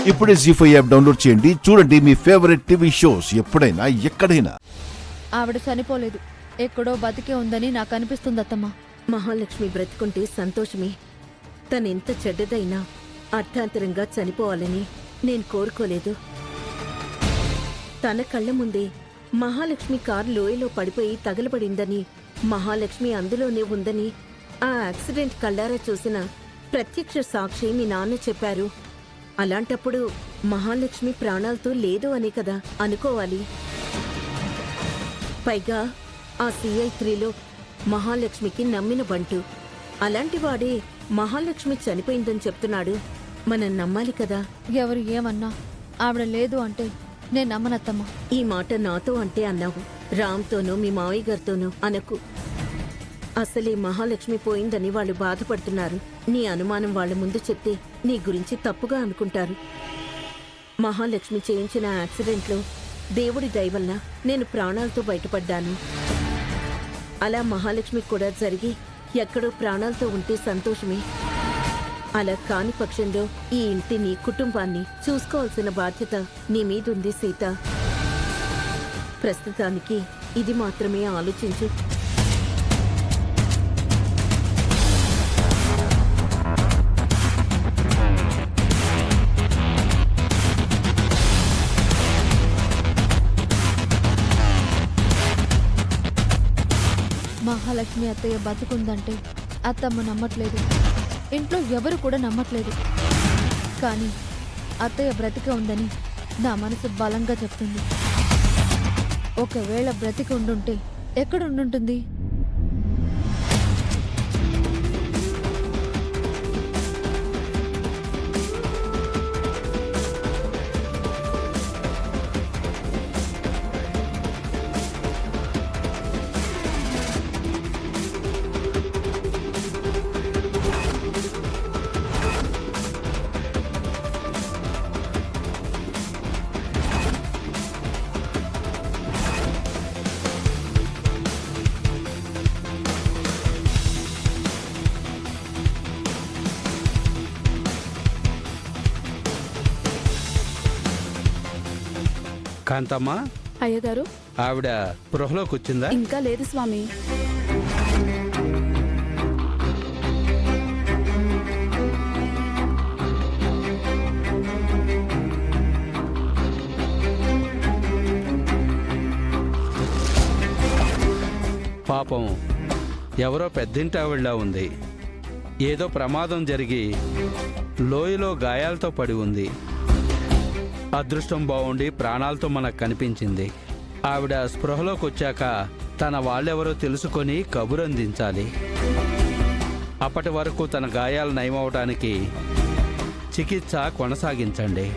ఇప్పుడే జీ5 app download చేయండి. చూడండి మీ ఫేవరెట్ టీవీ షోస్ ఎప్పుడైనా ఎక్కడైనా. ఆవిడ చనిపోలేదు, ఎక్కడో బతికే ఉందని నాకు అనిపిస్తుంది అత్తమ్మా. మహాలక్ష్మి బ్రతుకుంటే సంతోషమే. తనెంత చెడ్డదైనా అర్థాంతరంగా చనిపోవాలని నేను కోరుకోలేదు. తన కళ్ళ ముందే మహాలక్ష్మి కారు లోయలో పడిపోయి తగలబడిందని, మహాలక్ష్మి అందులోనే ఉందని ఆ యాక్సిడెంట్ కళ్ళారా చూసిన ప్రత్యక్ష సాక్షి మీ నాన్న చెప్పారు. అలాంటప్పుడు మహాలక్ష్మి ప్రాణాలతో లేదు అనే కదా అనుకోవాలి. పైగా ఆ CI3లో మహాలక్ష్మికి నమ్మిన బంటు. అలాంటి వాడే మహాలక్ష్మి చనిపోయిందని చెప్తున్నాడు. మనం నమ్మాలి కదా. ఎవరు ఏమన్నా ఆవిడ లేదు అంటే నేను నమ్మనత్తమ్మా. ఈ మాట నాతో అంటే అన్నావు, రామ్తోనో మీ మావయ్య గారితోనో అనకు. అసలే మహాలక్ష్మి పోయిందని వాళ్ళు బాధపడుతున్నారు. నీ అనుమానం వాళ్ళ ముందు చెప్తే నీ గురించి తప్పుగా అనుకుంటారు. మహాలక్ష్మి చేయించిన యాక్సిడెంట్లో దేవుడి దయ వల్ల నేను ప్రాణాలతో బయటపడ్డాను. అలా మహాలక్ష్మి కూడా జరిగి ఎక్కడో ప్రాణాలతో ఉంటే సంతోషమే. అలా కాని పక్షంలో ఈ ఇంటిని, కుటుంబాన్ని చూసుకోవాల్సిన బాధ్యత నీ మీదుంది సీత. ప్రస్తుతానికి ఇది మాత్రమే ఆలోచించు. మహాలక్ష్మి అత్తయ్య బతుకుందంటే అత్తమ్మ నమ్మట్లేదు, ఇంట్లో ఎవరు కూడా నమ్మట్లేదు. కానీ అత్తయ్య బ్రతిక ఉందని నా మనసు బలంగా చెప్తుంది. ఒకవేళ బ్రతికి ఉండుంటే ఎక్కడ ఉండుంటుంది? కాంతమ్మ, అయ్యగారు, ఆవిడ గృహలోకి వచ్చిందా? ఇంకా లేదు స్వామి. పాపం, ఎవరో పెద్దింటి ఆవిడలా ఉంది. ఏదో ప్రమాదం జరిగి లోయలో గాయాలతో పడి ఉంది. అదృష్టం బాగుండి ప్రాణాలతో మనకు కనిపించింది. ఆవిడ స్పృహలోకి వచ్చాక తన వాళ్ళెవరో తెలుసుకొని కబురు అందించాలి. అప్పటి వరకు తన గాయాలు నయమవటానికి చికిత్స కొనసాగించండి.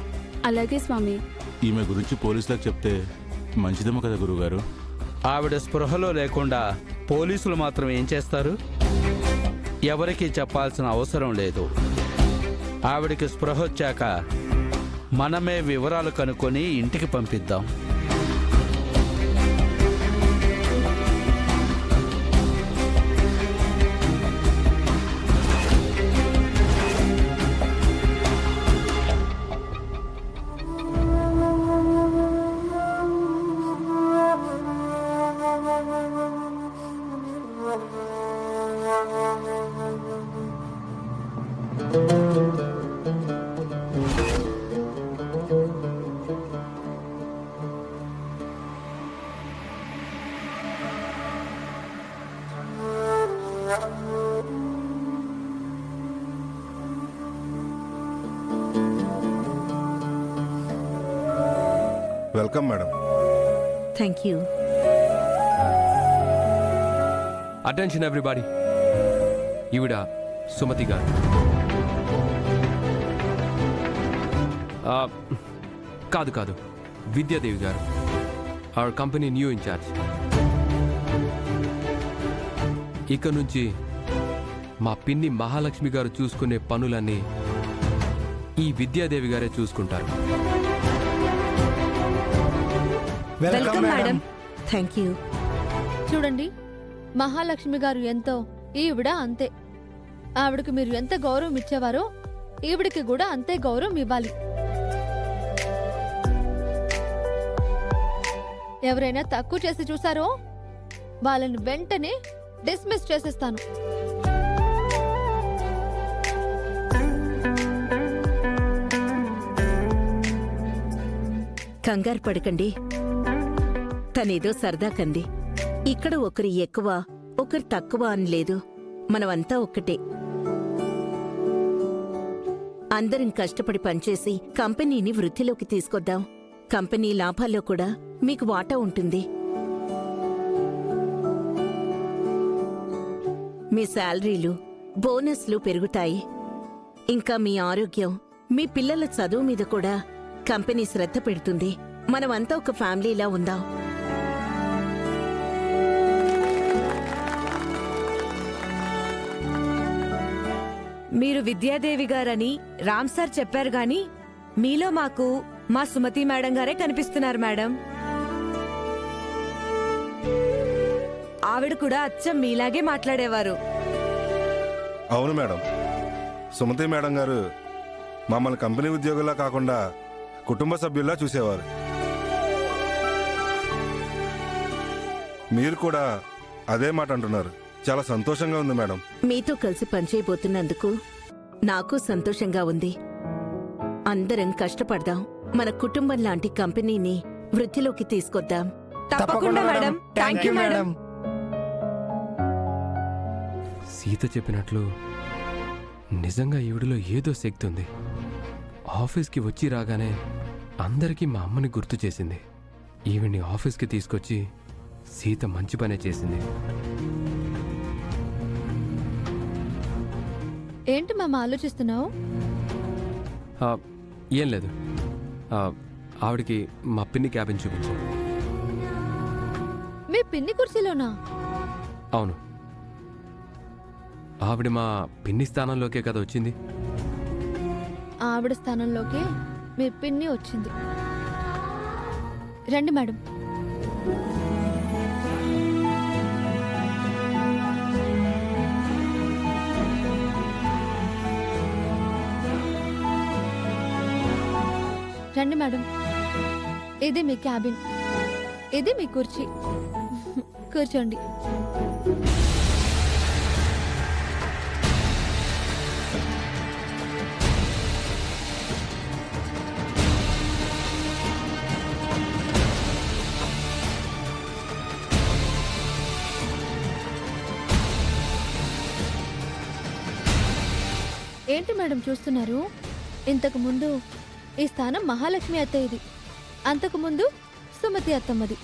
అలాగే స్వామి. ఈమె గురించి పోలీసులకు చెప్తే మంచిదేమో కదా గురువుగారు? ఆవిడ స్పృహలో లేకుండా పోలీసులు మాత్రం ఏం చేస్తారు? ఎవరికీ చెప్పాల్సిన అవసరం లేదు. ఆవిడికి స్పృహ వచ్చాక మనమే వివరాలు కనుక్కొని ఇంటికి పంపిద్దాం. Welcome madam. Thank you. Attention everybody. ఈవిడ సుమతి గారు. కాదు కాదు, విద్యాదేవి గారు, అవర్ కంపెనీ న్యూ ఇన్ఛార్జ్. ఇక నుంచి మా పిన్ని మహాలక్ష్మి గారు చూసుకునే పనులన్నీ ఈ విద్యాదేవి గారే చూసుకుంటారు. Welcome madam. Thank you. చూడండి, మహాలక్ష్మి గారు ఎంతో, ఈవిడ అంతే. ఆవిడకి మీరు ఎంత గౌరవం ఇచ్చేవారో ఈవిడికి కూడా అంతే గౌరవం ఇవ్వాలి. ఎవరైనా తక్కువ చేసి చూసారో వాళ్ళని వెంటనే డిస్మిస్ చేసేస్తాను. కంగారు పడకండి. తనేదో సరదా కంది. ఇక్కడ ఒకరు ఎక్కువ ఒకరు తక్కువ అని లేదు. మనమంతా ఒక్కటే. అందరం కష్టపడి పనిచేసి కంపెనీని వృద్ధిలోకి తీసుకొద్దాం. కంపెనీ లాభాల్లో కూడా మీకు వాటా ఉంటుంది. మీ శాలరీలు, బోనస్లు పెరుగుతాయి. ఇంకా మీ ఆరోగ్యం, మీ పిల్లల చదువు మీద కూడా కంపెనీ శ్రద్ధ పెడుతుంది. మనమంతా ఒక ఫ్యామిలీలా ఉందాం. మీరు విద్యాదేవి గారని రామ్ సార్ చెప్పారు గాని మీలో మాకు మా సుమతి మేడం గారే కనిపిస్తున్నారు మేడం. ఆవిడ కూడా అచ్చం మీలాగే మాట్లాడేవారు. అవును మేడం, సుమతి మేడం గారు మమ్మల్ని కంపెనీ ఉద్యోగుల్లా కాకుండా కుటుంబ సభ్యుల్లా చూసేవారు. మీరు కూడా అదే మాట అంటున్నారు. చాలా సంతోషంగా ఉంది మేడం. మీతో కలిసి పనిచేయబోతున్నందుకు నాకు సంతోషంగా ఉంది. అందరం కష్టపడదాం. మన కుటుంబం లాంటి కంపెనీని వృద్ధిలోకి తీసుకొద్దాం. తప్పకుండా madam. Thank you madam. Sita చెప్పినట్లు నిజంగా ఈవిడిలో ఏదో శక్తి ఉంది. ఆఫీస్కి వచ్చి రాగానే అందరికీ మా అమ్మని గుర్తు చేసింది. ఈవిడ్ని ఆఫీస్కి తీసుకొచ్చి సీత మంచి పనే చేసింది. ఏంటి మామ ఆలోచిస్తున్నావు? ఆ, ఏం లేదు. ఆవిడికి మా పిన్ని క్యాబిన్ చూపించు. మీ పిన్ని కుర్చీలోనా? అవును, ఆవిడ మా పిన్ని స్థానంలోకే కదా వచ్చింది. ఆవిడ స్థానంలోకి మీ పిన్ని వచ్చింది. రండి మేడం. రండి మేడం. ఇది మీ క్యాబిన్, ఇది మీ కుర్చీ. కూర్చోండి. ఏంటి మేడం చూస్తున్నారు? ఇంతకు ముందు ఈ స్థానం మహాలక్ష్మి అత్తయ్యది, అంతకు ముందు సుమతి అత్తమ్మది,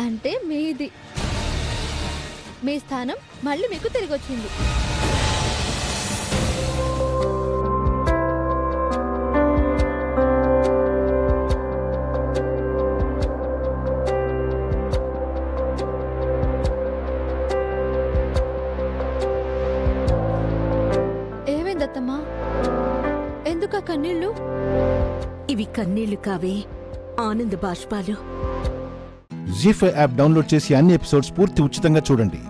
అంటే మీది. మీ స్థానం మళ్ళీ మీకు తిరిగి వచ్చింది. ఏమైందత్తమ్మా? ఎందుక కన్నీళ్ళు? ఇవి కన్నీళ్లు కావే, ఆనంద బాష్పాలు. జీ5 యాప్ డౌన్లోడ్ చేసి అన్ని ఎపిసోడ్స్ పూర్తి ఉచితంగా చూడండి.